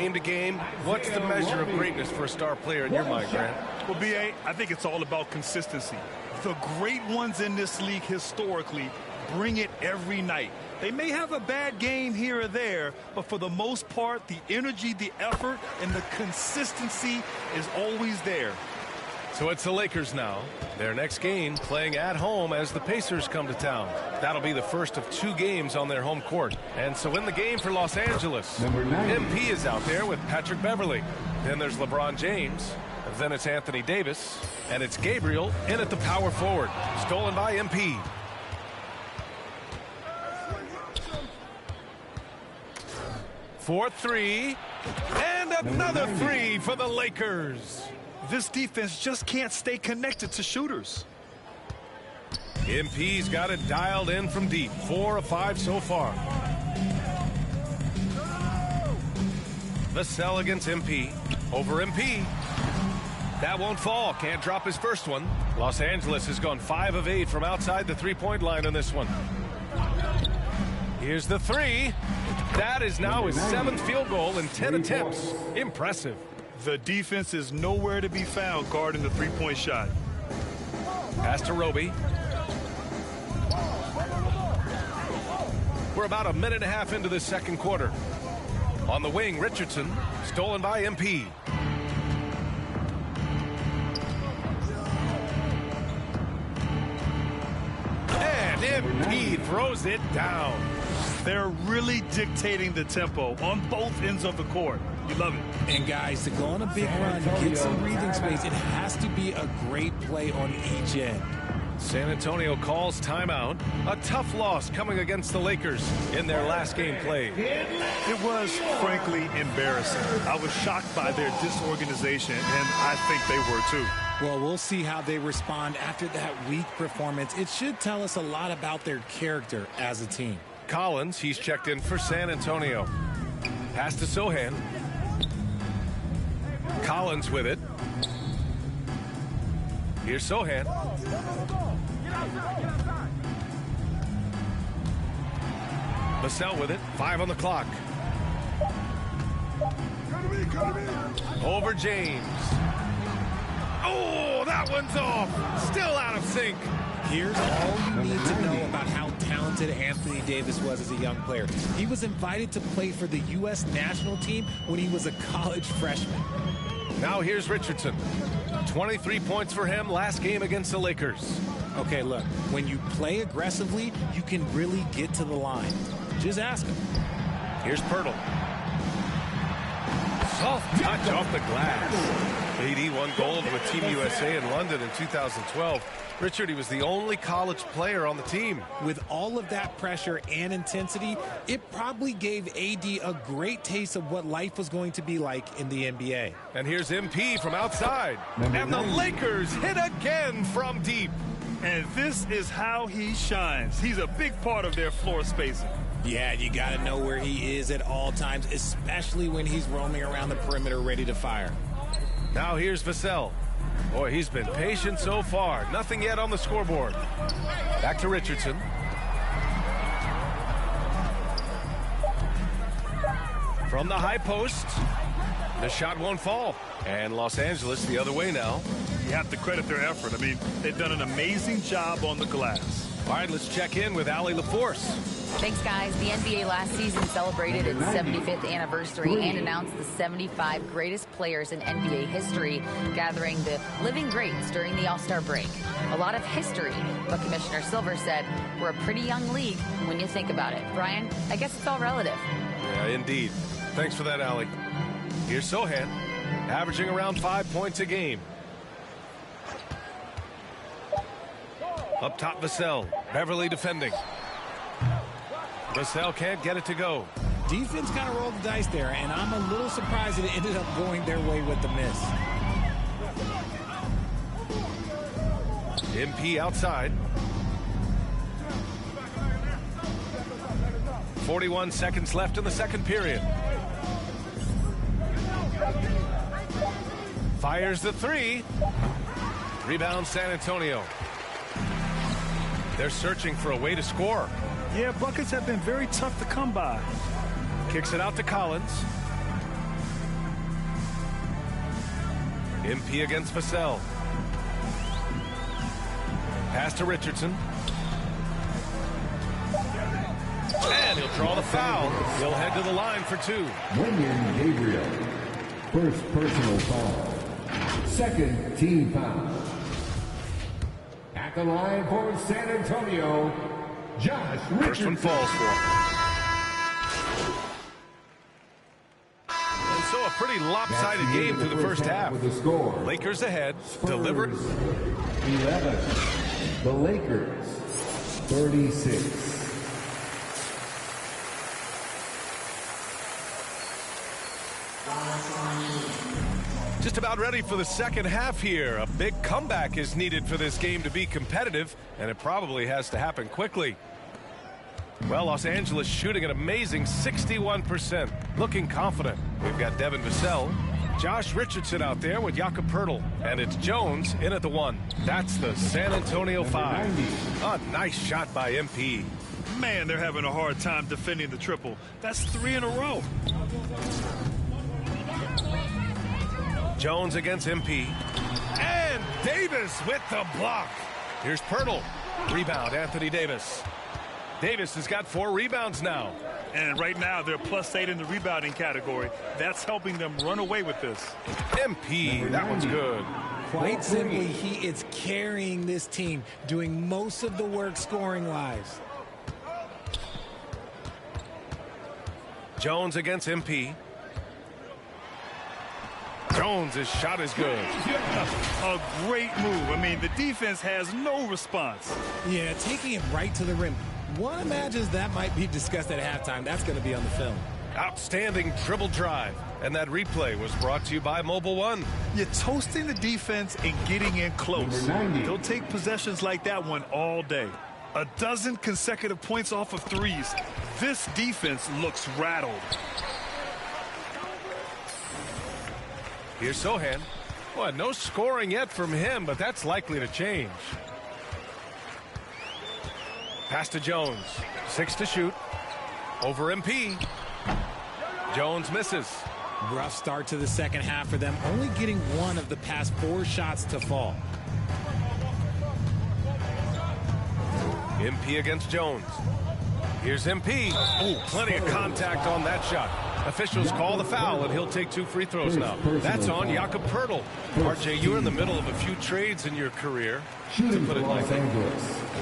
game to game. What's the measure of greatness for a star player in your mind, Grant? Well, B.A., I think it's all about consistency. The great ones in this league historically bring it every night. They may have a bad game here or there, but for the most part, the energy, the effort, and the consistency is always there. So it's the Lakers now. Their next game playing at home as the Pacers come to town. That'll be the first of 2 games on their home court. And so in the game for Los Angeles, MP is out there with Patrick Beverley. Then there's LeBron James. Then it's Anthony Davis. And it's Gabriel in at the power forward. Stolen by MP. For 3. And another 3 for the Lakers. This defense just can't stay connected to shooters. MP's got it dialed in from deep. 4 of 5 so far. Vassell against MP. Over MP. That won't fall. Can't drop his first one. Los Angeles has gone 5 of 8 from outside the three-point line on this one. Here's the 3. That is now his 7th field goal in 10 attempts. Impressive. The defense is nowhere to be found guarding the three-point shot. Pass to Roby. We're about a minute and a half into this second quarter. On the wing, Richardson, stolen by MP. And MP throws it down. They're really dictating the tempo on both ends of the court. You love it. And guys, to go on a big run, get some breathing space, it has to be a great play on each end. San Antonio calls timeout. A tough loss coming against the Lakers in their last game played. It was, frankly, embarrassing. I was shocked by their disorganization, and I think they were too. Well, we'll see how they respond after that weak performance. It should tell us a lot about their character as a team. Collins, he's checked in for San Antonio. Pass to Sohan. Collins with it. Here's Sohan. Vassell with it. 5 on the clock. Over James. Oh, that one's off. Still out of sync. Here's all you need to know about how talented Anthony Davis was as a young player. He was invited to play for the U.S. national team when he was a college freshman. Now here's Richardson. 23 points for him last game against the Lakers. Okay, look, when you play aggressively, you can really get to the line. Just ask him. Here's Pirtle. Soft touch off the glass. AD won gold with Team USA in London in 2012. Richard, he was the only college player on the team. With all of that pressure and intensity, it probably gave AD a great taste of what life was going to be like in the NBA. And here's MP from outside. And the Lakers hit again from deep. And this is how he shines. He's a big part of their floor spacing. Yeah, you got to know where he is at all times, especially when he's roaming around the perimeter ready to fire. Now here's Vassell. Boy, he's been patient so far. Nothing yet on the scoreboard. Back to Richardson. From the high post. The shot won't fall. And Los Angeles the other way now. You have to credit their effort. I mean, they've done an amazing job on the glass. All right, let's check in with Allie LaForce. Thanks, guys. The NBA last season celebrated its 75th anniversary and announced the 75 greatest players in NBA history, gathering the living greats during the All-Star break. A lot of history, but Commissioner Silver said we're a pretty young league when you think about it. Brian, I guess it's all relative. Yeah, indeed. Thanks for that, Allie. Here's Sohan, averaging around 5 points a game. Up top, Vassell. Beverley defending. Vassell can't get it to go. Defense kind of rolled the dice there, and I'm a little surprised that it ended up going their way with the miss. MP outside. 41 seconds left in the second period. Fires the 3. Rebound San Antonio. They're searching for a way to score. Yeah, buckets have been very tough to come by. Kicks it out to Collins. MP against Vassell. Pass to Richardson. And he'll draw the foul. He'll head to the line for 2. William Gabriel. First personal foul. Second team foul. At the line for San Antonio, Josh Richardson. First one falls for him. And so a pretty lopsided game through the first half. With the score. Lakers ahead. Delivered. 11. The Lakers 36. Just about ready for the second half here. A big comeback is needed for this game to be competitive, and it probably has to happen quickly. Well, Los Angeles shooting an amazing 61%, looking confident. We've got Devin Vassell, Josh Richardson out there with Jakob Poeltl, and it's Jones in at the 1. That's the San Antonio 5. A nice shot by MP. Man, they're having a hard time defending the triple. That's 3 in a row. Jones against MP. And Davis with the block. Here's Poeltl. Rebound, Anthony Davis. Davis has got 4 rebounds now. And right now, they're +8 in the rebounding category. That's helping them run away with this. MP, that one's good. Quite simply, he is carrying this team, doing most of the work scoring-wise. Jones against MP. Jones' shot is good. A great move. I mean, the defense has no response. Yeah, taking it right to the rim. One imagines that might be discussed at halftime. That's going to be on the film. Outstanding dribble drive. And that replay was brought to you by Mobile One. You're toasting the defense and getting in close. They'll take possessions like that one all day. 12 consecutive points off of threes. This defense looks rattled. Here's Sohan. Well, no scoring yet from him, but that's likely to change. Pass to Jones. 6 to shoot. Over MP. Jones misses. Rough start to the second half for them, only getting 1 of the past 4 shots to fall. MP against Jones. Here's MP. Ooh, plenty of contact on that shot. Officials call the foul, and he'll take 2 free throws now. That's on Jakob Poeltl. RJ, you're in the middle of a few trades in your career, to put it like that.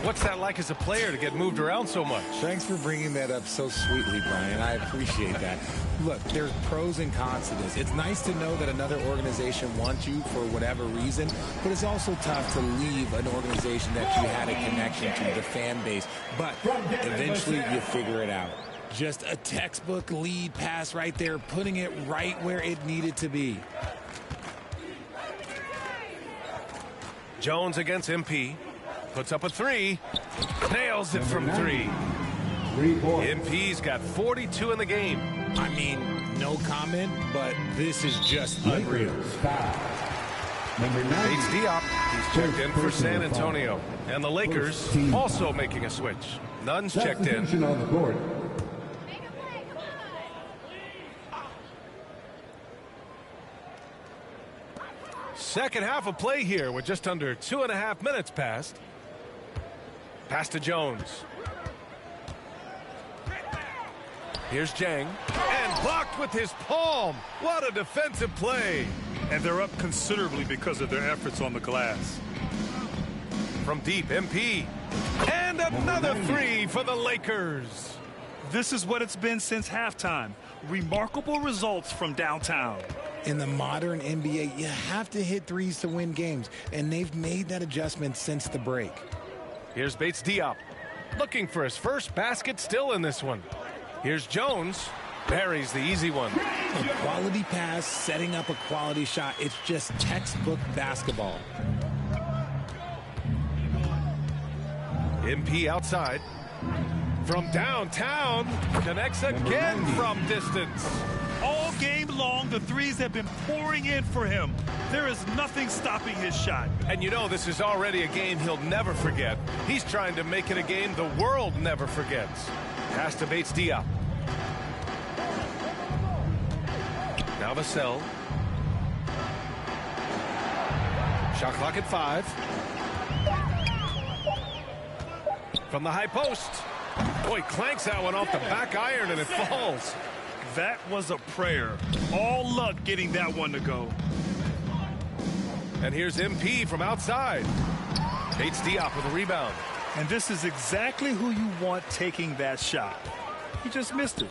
What's that like as a player to get moved around so much? Thanks for bringing that up so sweetly, Brian. I appreciate that. Look, there's pros and cons to this. It's nice to know that another organization wants you for whatever reason, but it's also tough to leave an organization that you had a connection to, the fan base. But eventually you figure it out. Just a textbook lead pass right there, putting it right where it needed to be. Jones against MP. Puts up a 3. Nails it from 3. MP's got 42 in the game. I mean, no comment, but this is just unreal. Bates Diop. He's checked in for San Antonio. And the Lakers also making a switch. Nunn's checked in. Second half of play here with just under 2.5 minutes passed. Pass to Jones. Here's Jang. And blocked with his palm. What a defensive play. And they're up considerably because of their efforts on the glass. From deep, MP. And another 3 for the Lakers. This is what it's been since halftime. Remarkable results from downtown. In the modern NBA, you have to hit threes to win games, and they've made that adjustment since the break. Here's Bates Diop. Looking for his first basket still in this one. Here's Jones. Buries the easy one. A quality pass, setting up a quality shot. It's just textbook basketball. MP outside. From downtown. Connects again from distance. All game long, the threes have been pouring in for him. There is nothing stopping his shot. And you know this is already a game he'll never forget. He's trying to make it a game the world never forgets. Pass to Bates Diop. Now Vassell. Shot clock at 5. From the high post. Boy, clanks that one off the back iron and it falls. That was a prayer. All luck getting that one to go. And here's MP from outside. Bates Diop with a rebound. And this is exactly who you want taking that shot. He just missed it.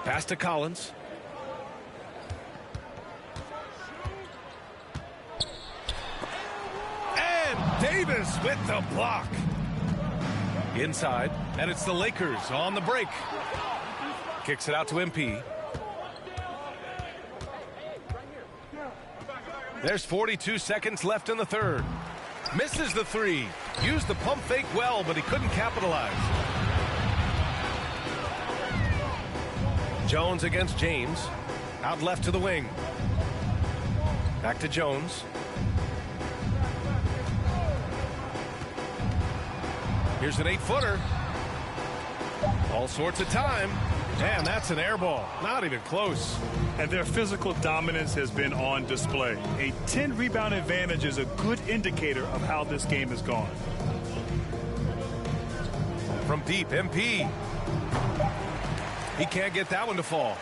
Pass to Collins. And Davis with the block. Inside, and it's the Lakers on the break. Kicks it out to MP. There's 42 seconds left in the third. Misses the three. Used the pump fake well, but he couldn't capitalize. Jones against James. Out left to the wing. Back to Jones. Here's an 8-footer. All sorts of time. And that's an air ball. Not even close. And their physical dominance has been on display. A 10-rebound advantage is a good indicator of how this game has gone. From deep, MP. He can't get that one to fall.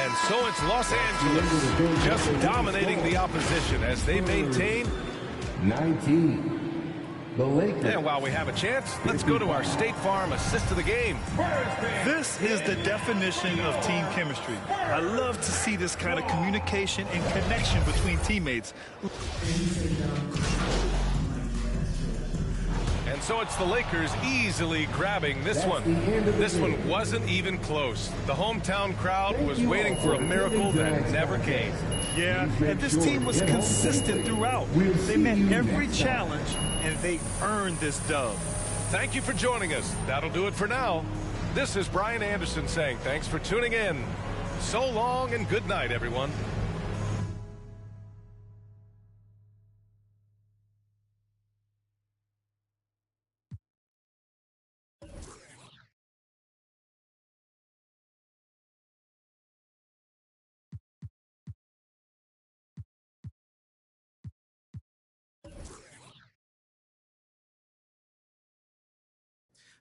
And so it's Los Angeles just dominating the opposition as they maintain 19. The Lakers. And while we have a chance, let's go to our State Farm assist of the game. This is the definition of team chemistry. I love to see this kind of communication and connection between teammates. And so it's the Lakers easily grabbing this one. This one wasn't even close. The hometown crowd was waiting for a miracle that never came. Yeah, and this team was consistent throughout. They met every challenge, and they earned this dub. Thank you for joining us. That'll do it for now. This is Brian Anderson saying thanks for tuning in. So long and good night, everyone.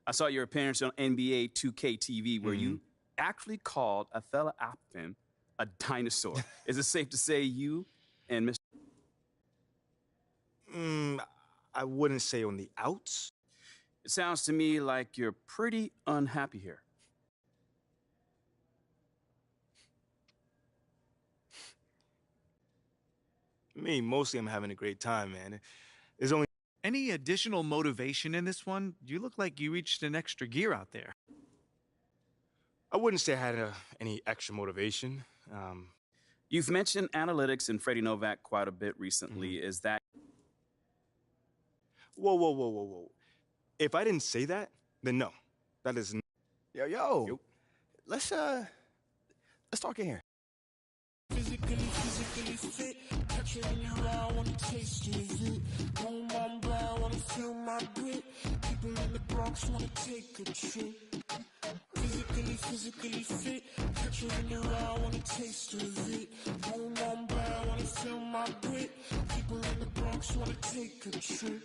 I saw your appearance on NBA 2K TV where you actually called a fella Optim a dinosaur. Is it safe to say you and Mr. I wouldn't say on the outs. It sounds to me like you're pretty unhappy here. Me, mostly I'm having a great time, man. There's only Any additional motivation in this one? You look like you reached an extra gear out there. I wouldn't say I had any extra motivation. You've mentioned analytics and Freddie Novak quite a bit recently. Is that... Whoa. If I didn't say that, then no. That is... Yo. Let's talk in here. Physically fit, touching you, I wanna taste of it. Boom, I'm blind, wanna feel my grit. People in the Bronx wanna take a trip. Physically fit, touching you, I wanna taste of it. Boom, I'm blind, wanna feel my grit. People in the Bronx wanna take a trip.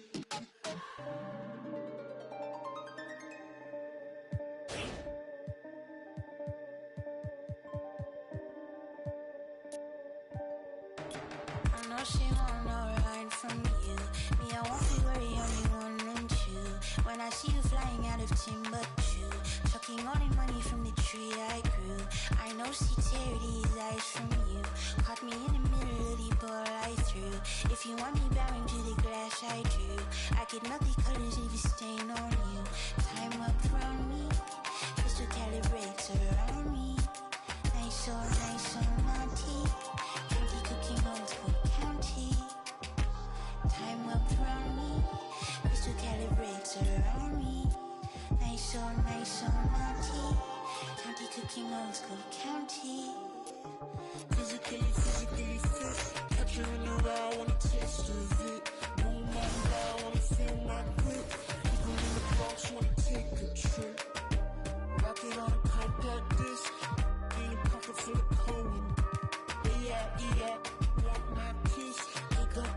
I know she want no ride from you. Me, I won't be worried, only one and two. When I see you flying out of Timbuktu, chucking all the money from the tree I grew. I know she tear these eyes from you. Caught me in the middle of the ball I threw. If you want me bowing to the glass I drew, I could melt the colors if you stain on you. Time up around me, just to calibrate around me. Nice so naughty. Candy cooking old school county. Time up around me, just to calibrate around me. Nice so naughty. Candy cooking old school county. Physically fit, touching you, I wanna taste of it. Boom, I wanna feel my grip. People in the Bronx wanna take a trip. Rocket on a compact disc, in a pocket full of coin. Yeah, want my kiss. Take up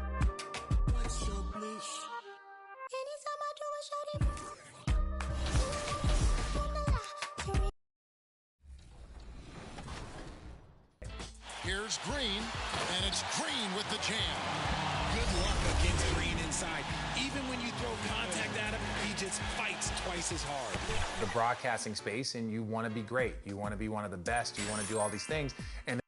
Here's Green, and it's Green with the jam. Good luck against Green inside. Even when you throw contact at him, he just fights twice as hard. The broadcasting space, and you want to be great. You want to be one of the best. You want to do all these things. And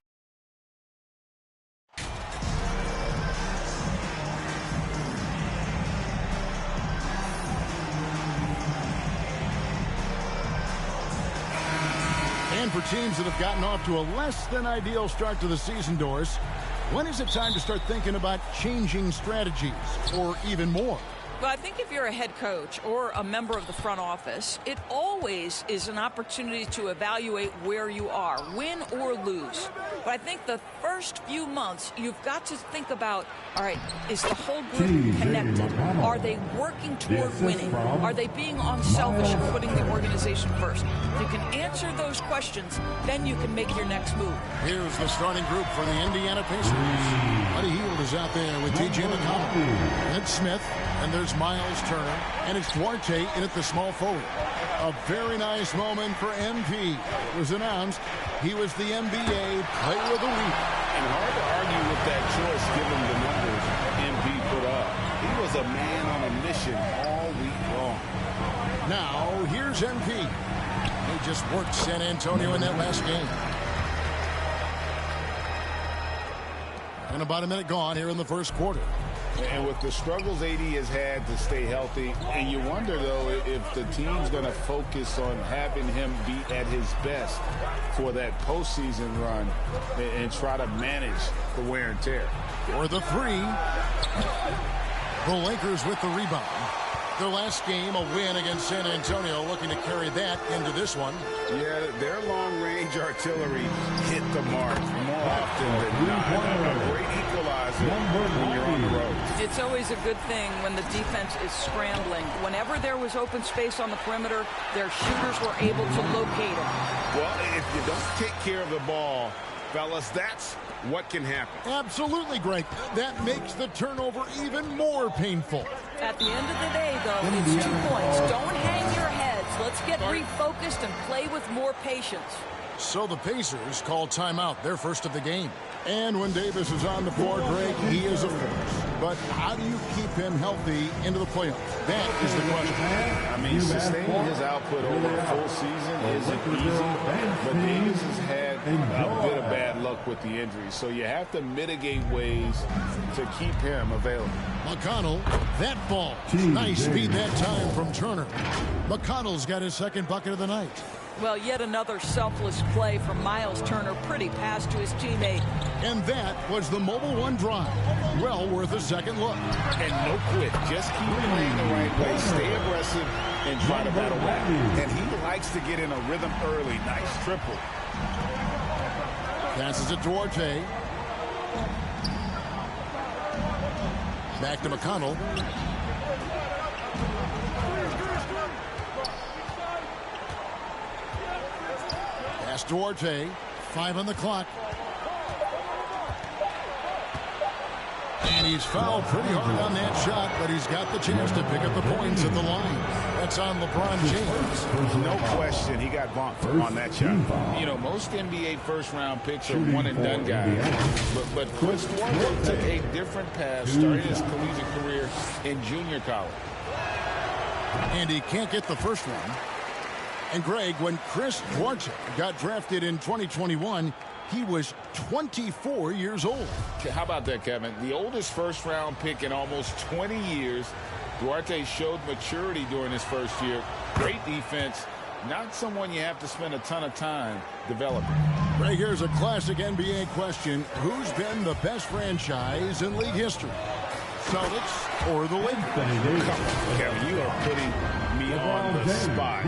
for teams that have gotten off to a less than ideal start to the season, Doris, when is it time to start thinking about changing strategies or even more? Well, I think if you're a head coach or a member of the front office, it always is an opportunity to evaluate where you are, win or lose. But I think the first few months, you've got to think about, all right, is the whole group connected? Are they working toward winning? Are they being unselfish and putting the organization first? If you can answer those questions, then you can make your next move. Here's the starting group for the Indiana Pacers. Buddy Hield is out there with T.J. McConnell, Ed Smith, and there's Miles Turner, and it's Duarte in at the small forward. A very nice moment for MP. It was announced he was the NBA Player of the Week. And hard to argue with that choice given the numbers MP put up. He was a man on a mission all week long. Now, here's MP. He just worked San Antonio in that last game. And about a minute gone here in the first quarter. And with the struggles AD has had to stay healthy, and you wonder, though, if the team's going to focus on having him be at his best for that postseason run and try to manage the wear and tear. For the three, the Lakers with the rebound. Their last game, a win against San Antonio, looking to carry that into this one. Yeah, their long-range artillery hit the mark more often than not. A great equalizer when you're on the road. It's always a good thing when the defense is scrambling. Whenever there was open space on the perimeter, their shooters were able to locate it. Well, if you don't take care of the ball, fellas, that's what can happen. Absolutely, Greg. That makes the turnover even more painful. At the end of the day, though, it's 2 points. Don't hang your heads. Let's get refocused and play with more patience. So the Pacers call timeout, their first of the game. And when Davis is on the floor, Greg, he is a force. But how do you keep him healthy into the playoffs? That is the question. I mean, sustaining his output over a full season isn't easy, but Davis has had a bit of bad luck with the injuries. So you have to mitigate ways to keep him available. McConnell, that ball. Nice speed that time from Turner. McConnell's got his second bucket of the night. Well, yet another selfless play from Miles Turner. Pretty pass to his teammate. And that was the Mobile One drive. Well worth a second look. And no quit. Just keep playing the right way. Stay aggressive and try to battle back. And he likes to get in a rhythm early. Nice triple. Passes it to Duarte. Back to McConnell. Pass Duarte. 5 on the clock. And he's fouled pretty hard on that shot, but he's got the chance to pick up the points at the line. That's on LeBron James. No question, he got bumped on that shot. You know, most NBA first-round picks are one-and-done guys. But Chris Duarte took a different path, starting his collegiate career in junior college. And he can't get the first one. And, Greg, when Chris Duarte got drafted in 2021, he was 24 years old. How about that, Kevin? The oldest first-round pick in almost 20 years. Duarte showed maturity during his first year. Great defense. Not someone you have to spend a ton of time developing. Right, here's a classic NBA question. Who's been the best franchise in league history? Celtics or the Lakers? Come on, Kevin, you are putting me on the spot.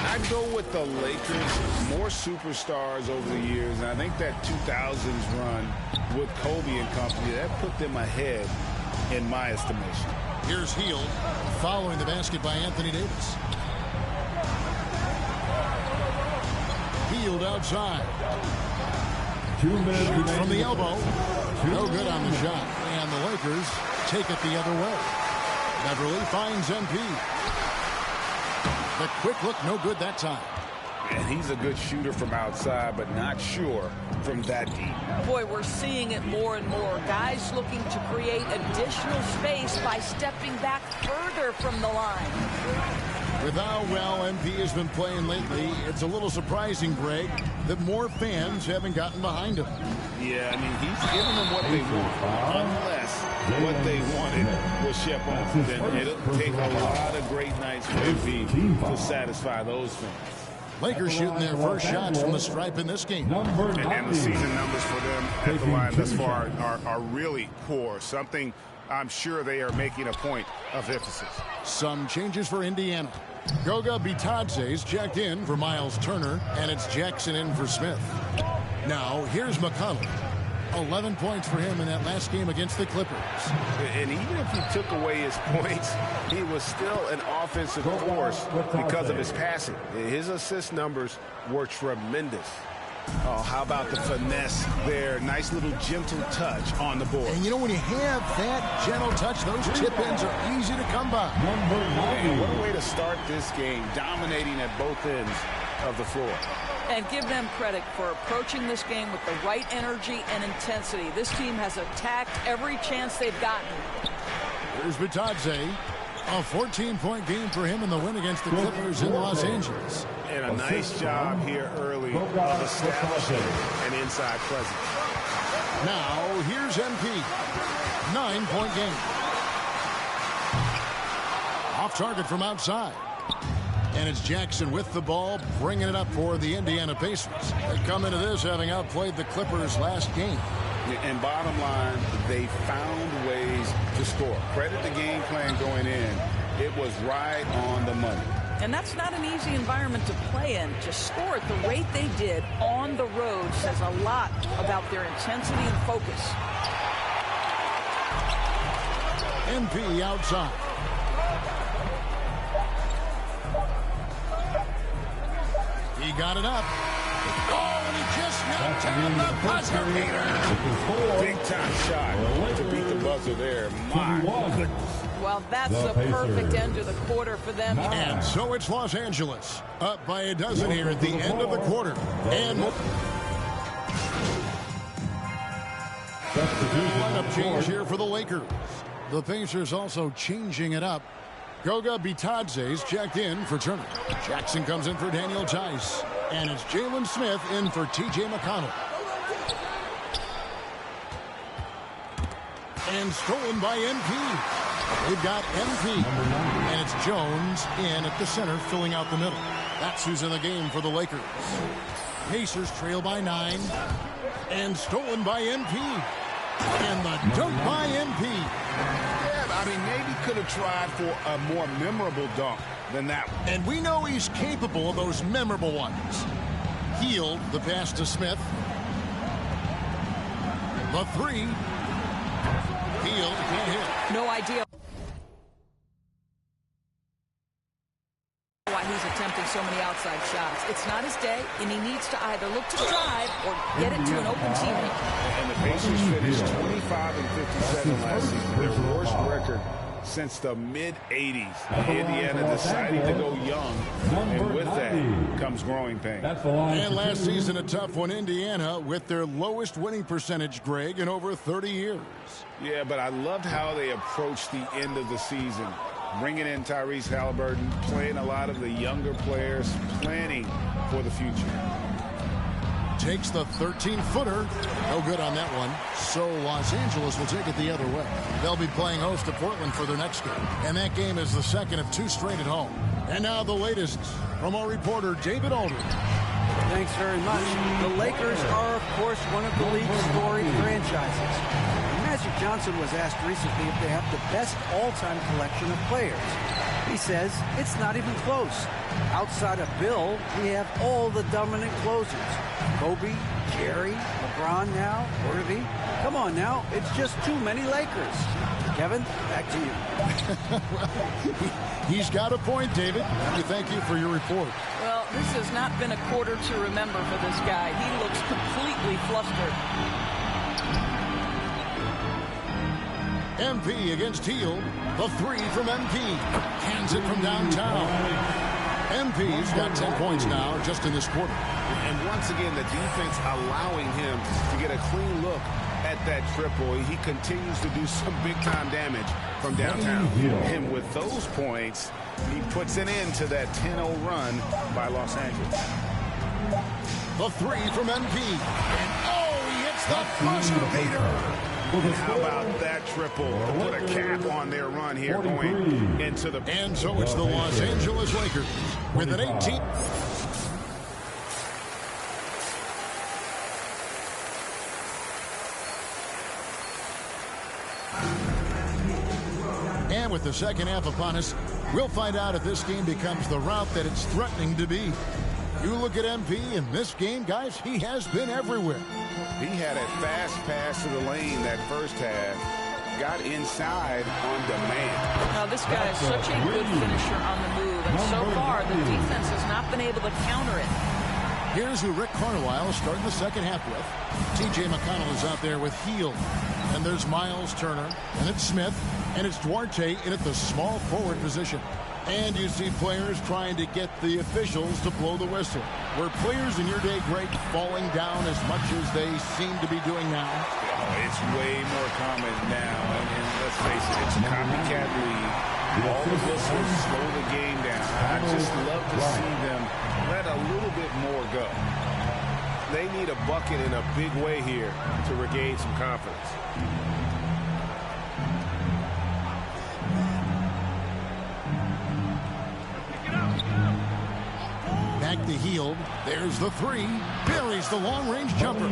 I'd go with the Lakers. More superstars over the years, and I think that 2000s run with Kobe and company, that put them ahead in my estimation. Here's Hield following the basket by Anthony Davis. Hield outside. Shoots from the elbow. No good on the shot. And the Lakers take it the other way. Beverly finds MP. The quick look, no good that time. And he's a good shooter from outside, but not sure from that deep. Boy, we're seeing it more and more. Guys looking to create additional space by stepping back further from the line. With how well MP has been playing lately, it's a little surprising, Greg, that more fans haven't gotten behind him. Yeah, I mean, he's giving them what they want, unless what they wanted was Shep on. Then it'll take a lot of great nights for MP to satisfy those fans. Lakers shooting their first shots from the stripe in this game. And the season numbers for them at the line thus far are really poor. Something I'm sure they are making a point of emphasis. Some changes for Indiana. Goga Bitadze's checked in for Miles Turner, and it's Jackson in for Smith. Now, here's McConnell. 11 points for him in that last game against the Clippers. And even if you took away his points, he was still an offensive force because of his passing. His assist numbers were tremendous. Oh, how about the finesse there? Nice little gentle touch on the board. And you know, when you have that gentle touch, those tip-ins are easy to come by. Man, what a way to start this game, dominating at both ends of the floor. And give them credit for approaching this game with the right energy and intensity. This team has attacked every chance they've gotten. Here's Bitadze. A 14-point game for him in the win against the Clippers in Los Angeles. And a nice job here early of establishing an inside presence. Now, here's MP. 9-point game. Off target from outside. And it's Jackson with the ball, bringing it up for the Indiana Pacers. They come into this having outplayed the Clippers last game. And bottom line, they found ways to score. Credit the game plan going in. It was right on the money. And that's not an easy environment to play in. To score at the rate they did on the road says a lot about their intensity and focus. MP outside. He got it up. Oh, and he just knocked down the buzzer beater. Big time shot to beat the buzzer there. My goodness. Well, that's a perfect end to the quarter for them. And so it's Los Angeles, up by a dozen here at the end of the quarter. And lineup change here for the Lakers. The Pacers also changing it up. Goga Bitadze's checked in for Turner. Jackson comes in for Daniel Tice. And it's Jalen Smith in for T.J. McConnell. And stolen by MP. They've got MP. And it's Jones in at the center, filling out the middle. That's who's in the game for the Lakers. Pacers trail by 9. And stolen by MP. And the dunk by MP. I mean, maybe could have tried for a more memorable dunk than that one. And we know he's capable of those memorable ones. Healed the pass to Smith. The three. Healed, can't hit. No idea why he's attempting so many outside shots. It's not his day, and he needs to either look to drive or get it to an open teammate. And the Pacers finished 25 and 57 last season, their worst record since the mid-'80s. Indiana decided to go young, and with that comes growing pain. And last season, a tough one, Indiana, with their lowest winning percentage, Greg, in over 30 years. Yeah, but I loved how they approached the end of the season. Bringing in Tyrese Halliburton, playing a lot of the younger players, planning for the future. Takes the 13-footer. No good on that one. So Los Angeles will take it the other way. They'll be playing host to Portland for their next game. And that game is the second of 2 straight at home. And now the latest from our reporter, David Aldridge. Thanks very much. The Lakers are, of course, one of the league's storied franchises. Magic Johnson was asked recently if they have the best all-time collection of players. He says it's not even close. Outside of Bill, we have all the dominant closers. Kobe, Jerry, LeBron now, Irving. Come on now, it's just too many Lakers. Kevin, back to you. Well, he's got a point, David. Thank you for your report. Well, this has not been a quarter to remember for this guy. He looks completely flustered. MP against Hield. The three from MP. Hands it from downtown. MP's got 10 points now just in this quarter. And once again, the defense allowing him to get a clean look at that triple. He continues to do some big-time damage from downtown. And with those points, he puts an end to that 10-0 run by Los Angeles. The three from MP. And he hits the buzzer beater. How about that triple to put a cap on their run here going into the... And so it's the Los Angeles Lakers with an 18. And with the second half upon us, we'll find out if this game becomes the route that it's threatening to be. You look at MP in this game, guys, he has been everywhere. He had a fast pass to the lane that first half. Got inside on demand. Now, this guy is such a good finisher on the move, and so far, the defense has not been able to counter it. Here's who Rick Carlisle starting the second half with. T.J. McConnell is out there with Hield. And there's Miles Turner, and it's Smith, and it's Duarte in at the small forward position. And you see players trying to get the officials to blow the whistle. Were players in your day great falling down as much as they seem to be doing now? It's way more common now. And let's face it, it's a copycat league. All the whistles slow the game down. I just love to see them let a little bit more go. They need a bucket in a big way here to regain some confidence. Back to Hield. There's the three. Buries the long-range jumper.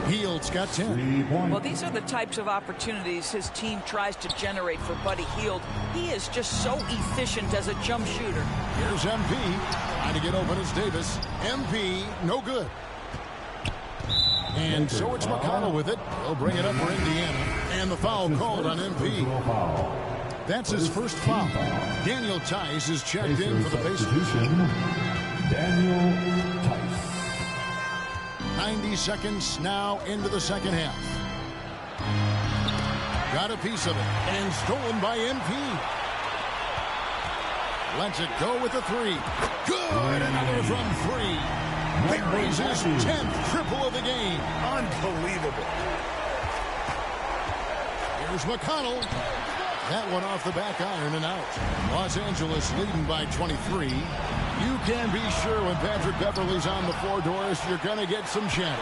Hield's got 10. Well, these are the types of opportunities his team tries to generate for Buddy Hield. He is just so efficient as a jump shooter. Here's MP. Trying to get open as Davis. MP, no good. And so it's McConnell with it. He'll bring it up for Indiana. And the foul called on MP. That's his first foul. Daniel Tice is checked in for the Pacers. Daniel Tice. 90 seconds now into the second half. Got a piece of it. And stolen by MP. Lets it go with the three. Good. Another from three. Buries his 10th triple of the game. Unbelievable. Here's McConnell. That one off the back iron and out. Los Angeles leading by 23. You can be sure when Patrick Beverley's on the floor, Doris, you're going to get some chatter.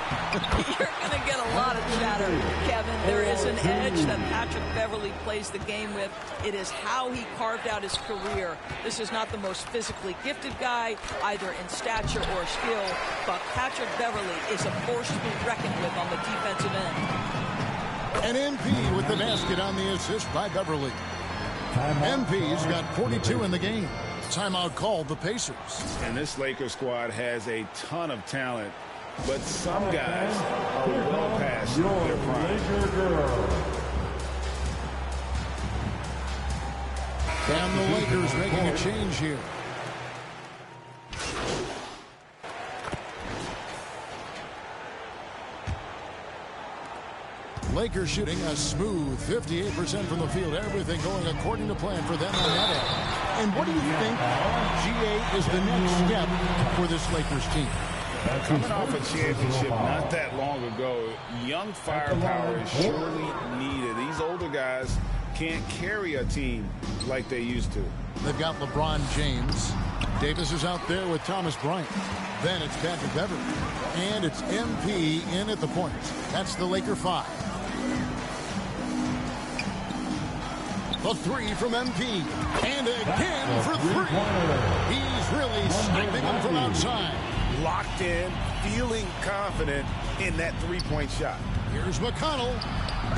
You're going to get a lot of chatter, Kevin. There is an edge that Patrick Beverley plays the game with. It is how he carved out his career. This is not the most physically gifted guy, either in stature or skill, but Patrick Beverley is a force to be reckoned with on the defensive end. And MP with the basket on the assist by Beverley. MP's got 42 in the game. Timeout called the Pacers. And this Lakers squad has a ton of talent, but some guys are well past their prime. And the Lakers making a change here. Lakers shooting a smooth 58% from the field. Everything going according to plan for them on that end. And what do you think, GA, is the next step for this Lakers team? Coming off a championship not that long ago, young firepower is surely needed. These older guys can't carry a team like they used to. They've got LeBron James. Davis is out there with Thomas Bryant. Then it's Patrick Beverley. And it's MP in at the point. That's the Laker 5. The three from MP. And again for three. He's really sniping him from outside. Locked in, feeling confident in that three-point shot. Here's McConnell.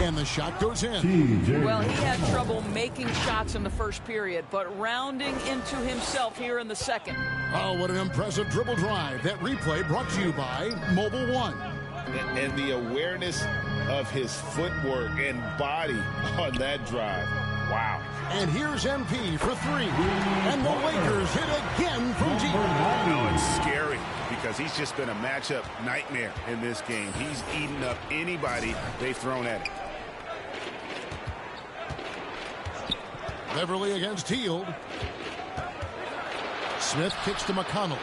And the shot goes in. Well, he had trouble making shots in the first period, but rounding into himself here in the second. Oh, what an impressive dribble drive. That replay brought to you by Mobile One. And the awareness of his footwork and body on that drive. Wow. And here's MP for three. And the Lakers hit again from deep. No, it's scary because he's just been a matchup nightmare in this game. He's eaten up anybody they've thrown at him. Beverley against Hield. Smith kicks to McConnell.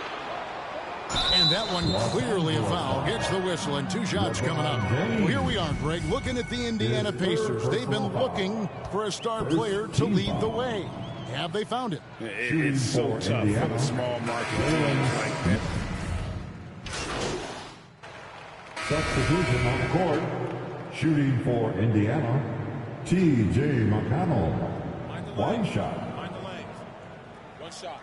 And that one clearly a foul. Gets the whistle, and 2 shots coming up. Well, here we are, Greg, looking at the Indiana Pacers. They've been looking for a star player to lead the way. Have they found it? It's so tough for the small market teams like that. Substitution on the court. Shooting for Indiana, T.J. McConnell. One shot. Behind the legs. One shot.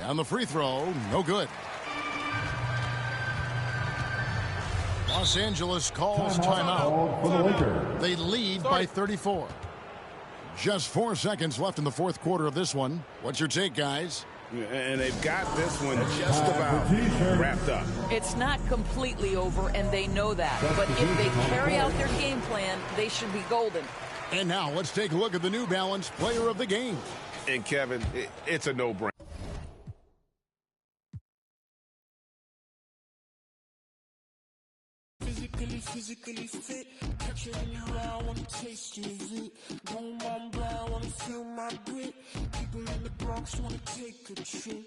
And the free throw, no good. Los Angeles calls timeout. For the Lakers. They lead by 34. Just 4 seconds left in the fourth quarter of this one. What's your take, guys? And they've got this one just about wrapped up. It's not completely over, and they know that. But if they carry out their game plan, they should be golden. And now let's take a look at the New Balance Player of the Game. And Kevin, it's a no-brainer. Physically fit, catch it in your eye, wanna taste of it. Boom, boom, boom, wanna feel my grit. People in the Bronx wanna take a trip.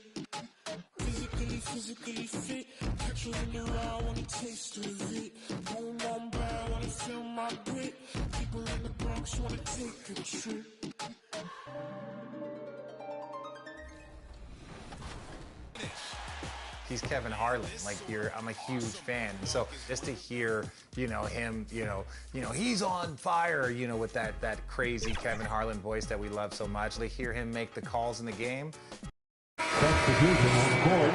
Physically fit, catch it in your eye, wanna taste of it. Boom, boom, boom, wanna feel my grit. People in the Bronx wanna take a trip. He's Kevin Harlan. Like I'm a huge fan. And so just to hear, him, he's on fire, with that crazy Kevin Harlan voice that we love so much. To hear him make the calls in the game. Substitution on the court.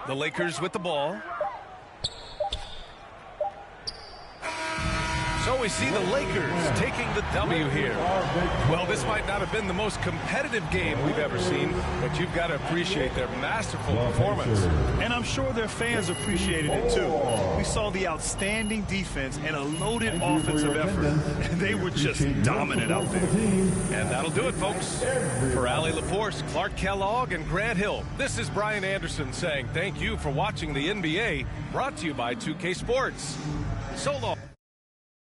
The Lakers with the ball. So we see the Lakers taking the W here. Well, this might not have been the most competitive game we've ever seen, but you've got to appreciate their masterful performance. And I'm sure their fans appreciated it too. We saw the outstanding defense and a loaded offensive effort, and they were just dominant out there. And that'll do it, folks. For Allie LaForce, Clark Kellogg, and Grant Hill, this is Brian Anderson saying thank you for watching the NBA, brought to you by 2K Sports. So long.